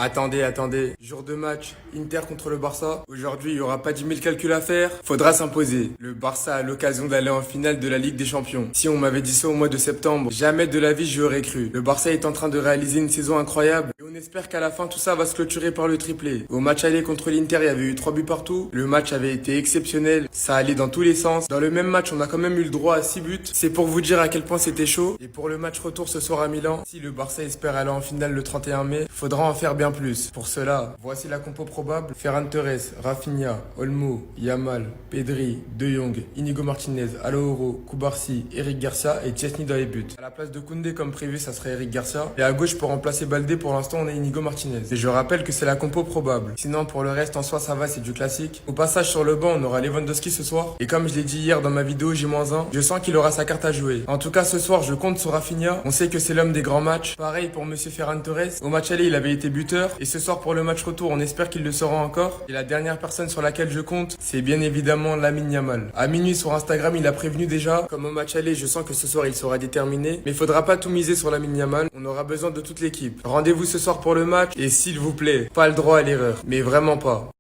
Attendez. Jour de match, Inter contre le Barça. Aujourd'hui, il n'y aura pas 10 000 calculs à faire. Faudra s'imposer. Le Barça a l'occasion d'aller en finale de la Ligue des Champions. Si on m'avait dit ça au mois de septembre, jamais de la vie j'y aurais cru. Le Barça est en train de réaliser une saison incroyable. Et on espère qu'à la fin, tout ça va se clôturer par le triplé. Au match aller contre l'Inter, il y avait eu 3 buts partout. Le match avait été exceptionnel. Ça allait dans tous les sens. Dans le même match, on a quand même eu le droit à 6 buts. C'est pour vous dire à quel point c'était chaud. Et pour le match retour ce soir à Milan, si le Barça espère aller en finale le 31 mai, faudra en faire bien plus. Pour cela, voici la compo probable. Ferran Torres, Rafinha, Olmo, Yamal, Pedri, De Jong, Inigo Martinez, Alaoro, Cubarsí, Eric Garcia et Chesney dans les buts. À la place de Koundé comme prévu, ça serait Eric Garcia. Et à gauche pour remplacer Baldé, pour l'instant on a Inigo Martinez. Et je rappelle que c'est la compo probable. Sinon pour le reste en soi ça va, c'est du classique. Au passage sur le banc, on aura Lewandowski ce soir. Et comme je l'ai dit hier dans ma vidéo J-1, je sens qu'il aura sa carte à jouer. En tout cas ce soir je compte sur Rafinha. On sait que c'est l'homme des grands matchs. Pareil pour monsieur Ferran Torres. Au match aller il avait été buteur. Et ce soir pour le match retour, on espère qu'il le sera encore. Et la dernière personne sur laquelle je compte, c'est bien évidemment Lamine Yamal. À minuit sur Instagram, il a prévenu déjà. Comme au match aller, je sens que ce soir il sera déterminé. Mais il faudra pas tout miser sur Lamine Yamal. On aura besoin de toute l'équipe. Rendez-vous ce soir pour le match. Et s'il vous plaît, pas le droit à l'erreur. Mais vraiment pas.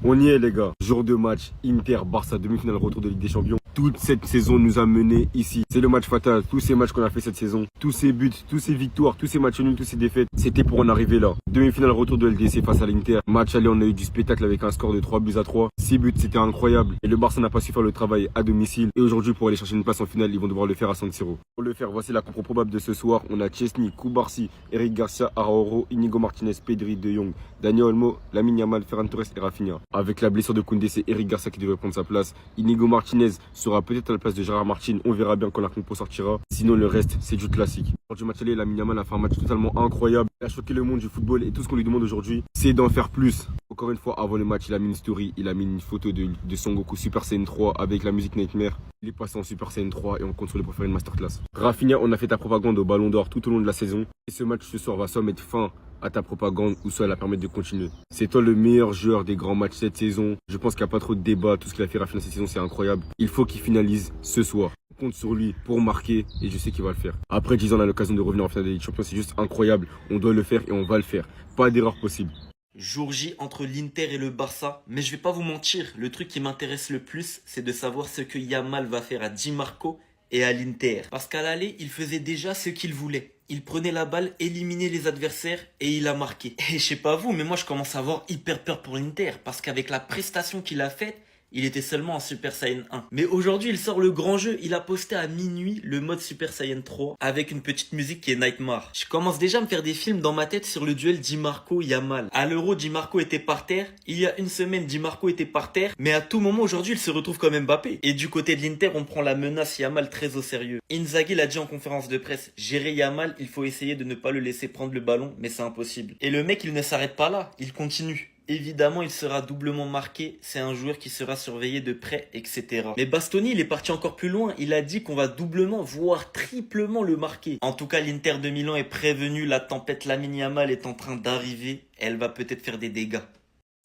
On y est les gars, jour de match, Inter-Barça, demi-finale retour de Ligue des Champions. Toute cette saison nous a menés ici. C'est le match fatal, tous ces matchs qu'on a fait cette saison, tous ces buts, tous ces victoires, tous ces matchs nuls, tous ces défaites, c'était pour en arriver là. Demi-finale retour de LDC face à l'Inter. Match aller, on a eu du spectacle avec un score de 3 buts à 3. 6 buts, c'était incroyable. Et le Barça n'a pas su faire le travail à domicile. Et aujourd'hui, pour aller chercher une place en finale, ils vont devoir le faire à San Siro. Pour le faire, voici la compo probable de ce soir. On a Chesney, Cubarsí, Eric Garcia, Arauro, Inigo Martinez, Pedri, De Jong, Dani Olmo, Lamine Yamal, Ferran Torres et Rafinha. Avec la blessure de Koundé, c'est Eric Garcia qui devrait prendre sa place. Inigo Martinez sera peut-être à la place de Gérard Martin. On verra bien quand la compo sortira. Sinon, le reste, c'est du classique. Lors du match aller, Lamine Yamal a fait un match totalement incroyable. Il a choqué le monde du football et tout ce qu'on lui demande aujourd'hui, c'est d'en faire plus. Encore une fois, avant le match, il a mis une story, il a mis une photo de Son Goku Super Saiyan 3 avec la musique Nightmare. Il est passé en Super Saiyan 3 et on compte sur lui pour faire une masterclass. Rafinha, on a fait ta propagande au Ballon d'Or tout au long de la saison. Et ce match ce soir va soit mettre fin à ta propagande ou soit la permettre de continuer. C'est toi le meilleur joueur des grands matchs cette saison. Je pense qu'il n'y a pas trop de débat. Tout ce qu'il a fait Rafinha cette saison, c'est incroyable. Il faut qu'il finalise ce soir. On compte sur lui pour marquer et je sais qu'il va le faire. Après 10 ans, on a l'occasion de revenir en finale de Ligue des Champions. C'est juste incroyable. On doit le faire et on va le faire. Pas d'erreur possible. Jour J entre l'Inter et le Barça. Mais je vais pas vous mentir, le truc qui m'intéresse le plus, c'est de savoir ce que Yamal va faire à Di Marco et à l'Inter. Parce qu'à l'aller, il faisait déjà ce qu'il voulait. Il prenait la balle, éliminait les adversaires et il a marqué. Et je sais pas vous, mais moi je commence à avoir hyper peur pour l'Inter. Parce qu'avec la prestation qu'il a faite, il était seulement en Super Saiyan 1. Mais aujourd'hui, il sort le grand jeu. Il a posté à minuit le mode Super Saiyan 3 avec une petite musique qui est Nightmare. Je commence déjà à me faire des films dans ma tête sur le duel Di Marco-Yamal. À l'Euro, Di Marco était par terre. Il y a une semaine, Di Marco était par terre. Mais à tout moment, aujourd'hui, il se retrouve comme Mbappé. Et du côté de l'Inter, on prend la menace Yamal très au sérieux. Inzaghi l'a dit en conférence de presse. Gérer Yamal, il faut essayer de ne pas le laisser prendre le ballon, mais c'est impossible. Et le mec, il ne s'arrête pas là. Il continue. Évidemment, il sera doublement marqué, c'est un joueur qui sera surveillé de près, etc. Mais Bastoni, il est parti encore plus loin, il a dit qu'on va doublement, voire triplement le marquer. En tout cas, l'Inter de Milan est prévenu, la tempête Lamine Yamal est en train d'arriver, elle va peut-être faire des dégâts.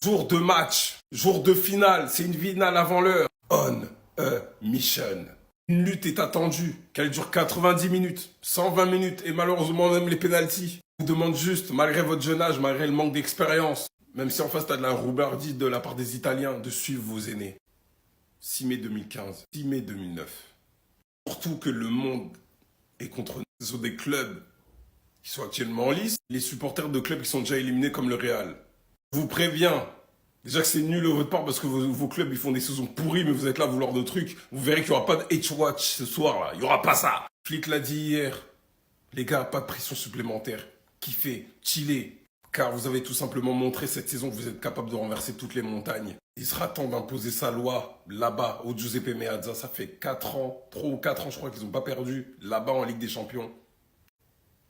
Jour de match, jour de finale, c'est une finale avant l'heure. On a mission. Une lutte est attendue, qu'elle dure 90 minutes, 120 minutes et malheureusement même les pénaltys. Je vous demande juste, malgré votre jeune âge, malgré le manque d'expérience, même si en face t'as de la roubardise de la part des Italiens, de suivre vos aînés. 6 mai 2015, 6 mai 2009. Surtout que le monde est contre nous. Ce sont des clubs qui sont actuellement en lice, les supporters de clubs qui sont déjà éliminés comme le Real. Je vous préviens, déjà que c'est nul de votre part parce que vos clubs ils font des saisons pourries, mais vous êtes là à vouloir de trucs. Vous verrez qu'il n'y aura pas de H-Watch ce soir là, il n'y aura pas ça. Flick l'a dit hier, les gars, pas de pression supplémentaire. Kiffez, chillez. Car vous avez tout simplement montré cette saison que vous êtes capable de renverser toutes les montagnes. Il sera temps d'imposer sa loi là-bas au Giuseppe Meazza. Ça fait 4 ans, 3 ou 4 ans je crois qu'ils n'ont pas perdu là-bas en Ligue des Champions.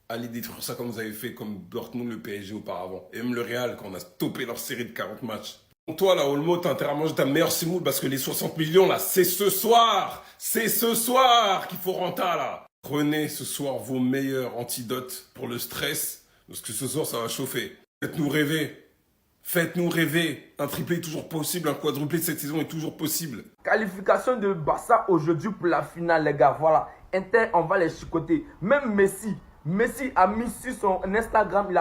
Allez détruire ça comme vous avez fait comme Dortmund, le PSG auparavant. Et même le Real quand on a stoppé leur série de 40 matchs. Donc toi là, Olmo, t'as intérêt à manger ta meilleure semoule parce que les 60 millions là, c'est ce soir. C'est ce soir qu'il faut rentrer là. Prenez ce soir vos meilleurs antidotes pour le stress. Parce que ce soir, ça va chauffer. Faites-nous rêver. Faites-nous rêver. Un triplé est toujours possible. Un quadruplé de cette saison est toujours possible. Qualification de Barça aujourd'hui pour la finale, les gars. Voilà. Inter, on va les chicoter. Même Messi Messi a mis sur son Instagram, il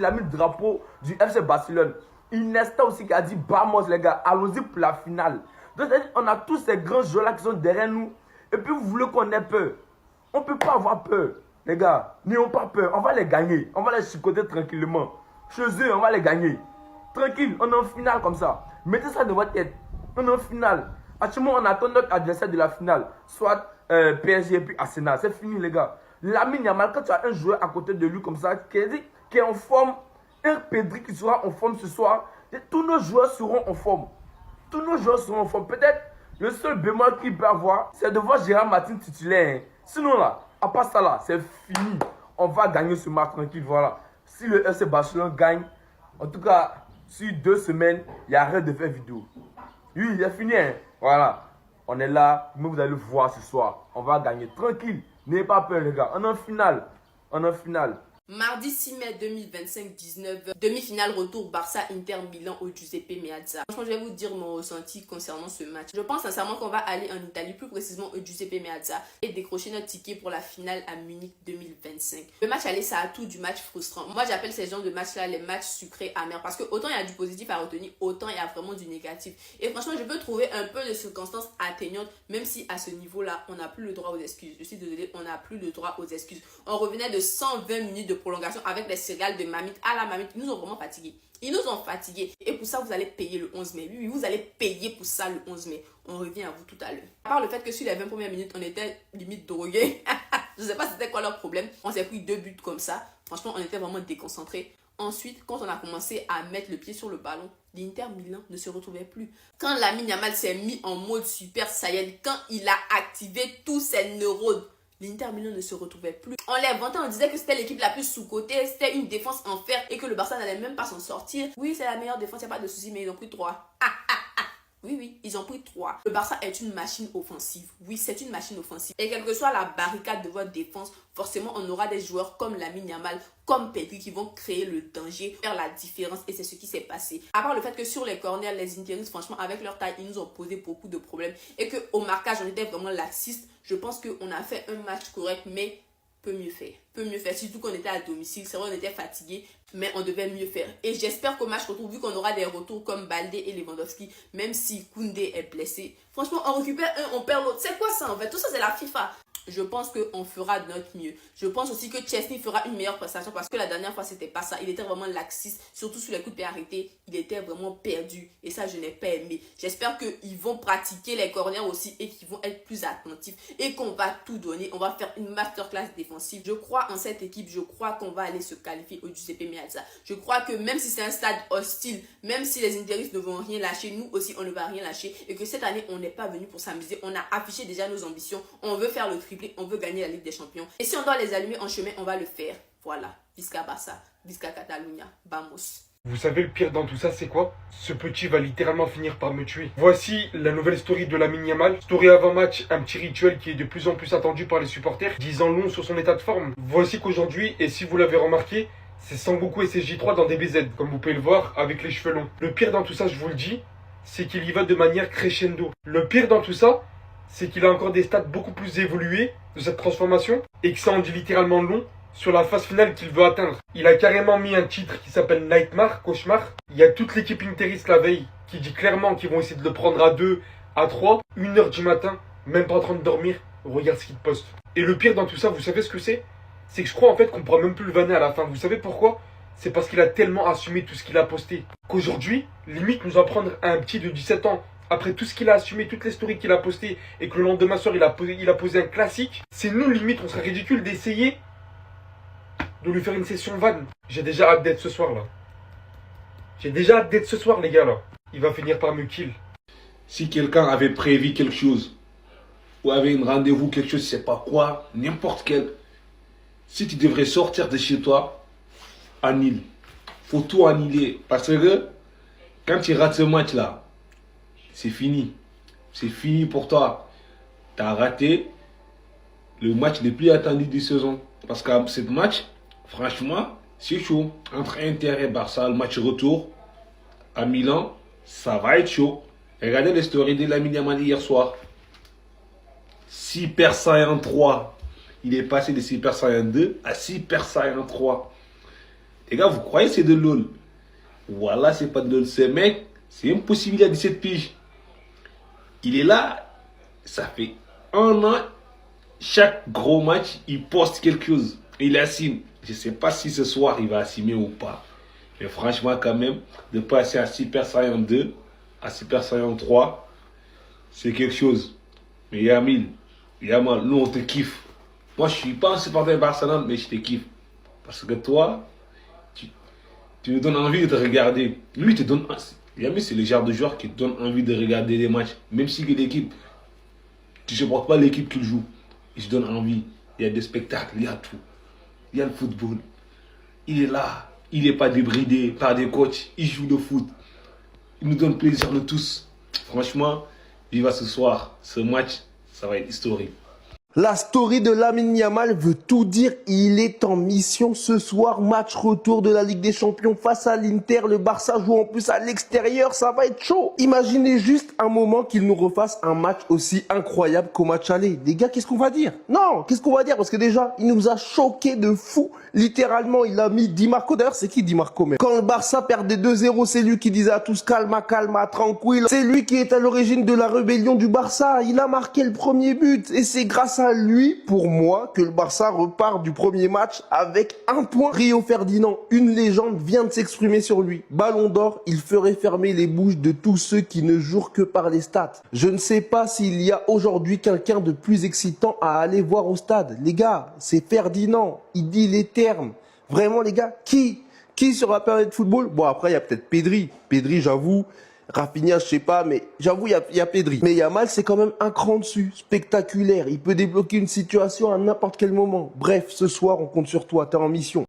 a mis le drapeau du FC Barcelone. Iniesta aussi qui a dit vamos les gars, allons-y pour la finale. Donc on a tous ces grands joueurs là qui sont derrière nous. Et puis vous voulez qu'on ait peur. On ne peut pas avoir peur. Les gars, n'ayons pas peur. On va les gagner. On va les chicoter tranquillement. Chez eux, on va les gagner. Tranquille, on est en finale comme ça. Mettez ça de votre tête. On est en finale. Actuellement, on attend notre adversaire de la finale. Soit PSG et puis Arsenal. C'est fini les gars. Lamine Yamal, quand tu as un joueur à côté de lui comme ça, qui est en forme, un Pedri qui sera en forme ce soir, et tous nos joueurs seront en forme. Tous nos joueurs seront en forme. Peut-être le seul bémol qu'il peut avoir, c'est de voir Gérard Martin titulaire. Hein. Sinon là, à part ça là, c'est fini. On va gagner ce match tranquille, voilà. Si le FC Barcelone gagne, en tout cas, sur 2 semaines, il y a rien de faire vidéo. Oui, il est fini. Hein. Voilà. On est là, mais vous allez le voir ce soir. On va gagner tranquille. N'ayez pas peur les gars. On est en finale. On est en finale. Mardi 6 mai 2025, 19h, demi-finale retour Barça-Inter Milan au Giuseppe Meazza. Franchement, je vais vous dire mon ressenti concernant ce match. Je pense sincèrement qu'on va aller en Italie, plus précisément au Giuseppe Meazza, et décrocher notre ticket pour la finale à Munich 2025. Le match aller, ça a tout du match frustrant. Moi, j'appelle ces genres de matchs-là les matchs sucrés amers, parce que autant il y a du positif à retenir, autant il y a vraiment du négatif. Et franchement, je peux trouver un peu de circonstances atteignantes, même si à ce niveau-là, on n'a plus le droit aux excuses. Je suis désolée, on n'a plus le droit aux excuses. On revenait de 120 minutes de prolongation avec les céréales de mamite à la mamite. Ils nous ont vraiment fatigués. Ils nous ont fatigués. Et pour ça, vous allez payer le 11 mai. Oui, vous allez payer pour ça le 11 mai. On revient à vous tout à l'heure. À part le fait que sur les 20 premières minutes, on était limite drogués. Je sais pas c'était quoi leur problème. On s'est pris 2 buts comme ça. Franchement, on était vraiment déconcentrés. Ensuite, quand on a commencé à mettre le pied sur le ballon, l'Inter Milan ne se retrouvait plus. Quand Lamine Yamal s'est mis en mode Super Saiyan, quand il a activé tous ses neurones, l'Inter Milan ne se retrouvait plus. On les vantait, on disait que c'était l'équipe la plus sous-cotée, c'était une défense en fer et que le Barça n'allait même pas s'en sortir. Oui, c'est la meilleure défense, il n'y a pas de souci, mais ils ont pris 3. Oui, ils ont pris 3. Le Barça est une machine offensive. Oui, c'est une machine offensive. Et quelle que soit la barricade de votre défense, forcément, on aura des joueurs comme Lamine Yamal, comme Pedri qui vont créer le danger, faire la différence. Et c'est ce qui s'est passé. À part le fait que sur les corners, les Interistes, franchement, avec leur taille, ils nous ont posé beaucoup de problèmes. Et qu'au marquage, on était vraiment laxiste. Je pense qu'on a fait un match correct, mais peut mieux faire. Peut mieux faire, surtout qu'on était à domicile. C'est vrai, on était fatigué, mais on devait mieux faire. Et j'espère qu'au match retour, vu qu'on aura des retours comme Balde et Lewandowski, même si Koundé est blessé, franchement, on récupère un, on perd l'autre. C'est quoi ça en fait? Tout ça, c'est la FIFA. Je pense qu'on fera de notre mieux. Je pense aussi que Chesney fera une meilleure prestation parce que la dernière fois, c'était pas ça. Il était vraiment laxiste, surtout sur les coups de pied arrêtés. Il était vraiment perdu et ça, je n'ai pas aimé. J'espère qu'ils vont pratiquer les corners aussi et qu'ils vont être plus attentifs et qu'on va tout donner. On va faire une masterclass défensive. Je crois en cette équipe. Je crois qu'on va aller se qualifier au Giuseppe Meazza. Je crois que même si c'est un stade hostile, même si les Interistes ne vont rien lâcher, nous aussi, on ne va rien lâcher et que cette année, on n'est pas venu pour s'amuser. On a affiché déjà nos ambitions. On veut faire le triplé, on veut gagner la Ligue des Champions. Et si on doit les allumer en chemin, on va le faire. Voilà. Visca Barça, Visca Catalunya, vamos. Vous savez le pire dans tout ça c'est quoi? Ce petit va littéralement finir par me tuer. Voici la nouvelle story de Lamine Yamal. Story avant match, un petit rituel qui est de plus en plus attendu par les supporters, disant long sur son état de forme. Voici qu'aujourd'hui, et si vous l'avez remarqué, c'est Sangoku et CJ3 dans DBZ, comme vous pouvez le voir, avec les cheveux longs. Le pire dans tout ça, je vous le dis, c'est qu'il y va de manière crescendo. Le pire dans tout ça, c'est qu'il a encore des stats beaucoup plus évolués de cette transformation, et que ça en dit littéralement long sur la phase finale qu'il veut atteindre. Il a carrément mis un titre qui s'appelle Nightmare, Cauchemar. Il y a toute l'équipe interiste la veille qui dit clairement qu'ils vont essayer de le prendre à 2, à 3, 1h du matin, même pas en train de dormir. Regarde ce qu'il poste. Et le pire dans tout ça, vous savez ce que c'est? C'est que je crois en fait qu'on pourra même plus le vanner à la fin. Vous savez pourquoi? C'est parce qu'il a tellement assumé tout ce qu'il a posté qu'aujourd'hui, limite nous apprendre à un petit de 17 ans, après tout ce qu'il a assumé, toutes les stories qu'il a postées, et que le lendemain soir il a posé un classique, c'est nous limite, on serait ridicule d'essayer de lui faire une session vanne. J'ai déjà hâte d'être ce soir là. J'ai déjà hâte d'être ce soir les gars là. Il va finir par me kill. Si quelqu'un avait prévu quelque chose, ou avait un rendez-vous, quelque chose, je sais pas quoi, n'importe quel, si tu devrais sortir de chez toi, annule. Faut tout annuler. Parce que quand tu rates ce match là, c'est fini. C'est fini pour toi. Tu as raté le match le plus attendu de saison. Parce que ce match, franchement, c'est chaud. Entre Inter et Barça, le match retour à Milan, ça va être chaud. Regardez les stories de Lamine Yamal hier soir. 6 perçants en 3. Il est passé de Super Saiyan 2 à Super Saiyan 3. Les gars, vous croyez que c'est de LOL? Voilà, c'est pas de LOL. Ce mec, c'est impossible, il a 17 piges. Il est là, ça fait un an, chaque gros match, il poste quelque chose. Il assume. Je sais pas si ce soir, il va assumer ou pas. Mais franchement, quand même, de passer à Super Saiyan 2, à Super Saiyan 3, c'est quelque chose. Mais Yamil, Yamal, nous on te kiffe. Moi je suis pas un supporter Barcelone, mais je te kiffe. Parce que toi, tu me donnes envie de te regarder. Lui, te donne. Yamil, c'est le genre de joueur qui te donne envie de regarder des matchs. Même si l'équipe, tu ne supportes pas l'équipe qu'il joue. Il te donne envie. Il y a des spectacles, il y a tout. Il y a le football. Il est là. Il n'est pas débridé par des coachs. Il joue le foot. Il nous donne plaisir de tous. Franchement, il va ce soir. Ce match, ça va être historique. La story de Lamine Yamal veut tout dire. Il est en mission ce soir. Match retour de la Ligue des Champions face à l'Inter. Le Barça joue en plus à l'extérieur. Ça va être chaud. Imaginez juste un moment qu'il nous refasse un match aussi incroyable qu'au match aller. Les gars, qu'est-ce qu'on va dire? Non, qu'est-ce qu'on va dire? Parce que déjà, il nous a choqué de fou. Littéralement, il a mis Di Marco. D'ailleurs, c'est qui Di Marco même? Quand le Barça perdait 2-0, c'est lui qui disait à tous calma, calma, tranquille. C'est lui qui est à l'origine de la rébellion du Barça. Il a marqué le premier but. Et c'est grâce à lui, pour moi, que le Barça repart du premier match avec un point. Rio Ferdinand, une légende, vient de s'exprimer sur lui. Ballon d'or, il ferait fermer les bouches de tous ceux qui ne jouent que par les stats. Je ne sais pas s'il y a aujourd'hui quelqu'un de plus excitant à aller voir au stade. Les gars, c'est Ferdinand. Il dit les termes. Vraiment, les gars, qui sera permis de football? Bon, après, il y a peut-être Pedri. Pedri, j'avoue. Rafinha, je sais pas, mais j'avoue, il y a Pedri. Mais Yamal, c'est quand même un cran dessus. Spectaculaire. Il peut débloquer une situation à n'importe quel moment. Bref, ce soir, on compte sur toi. T'es en mission.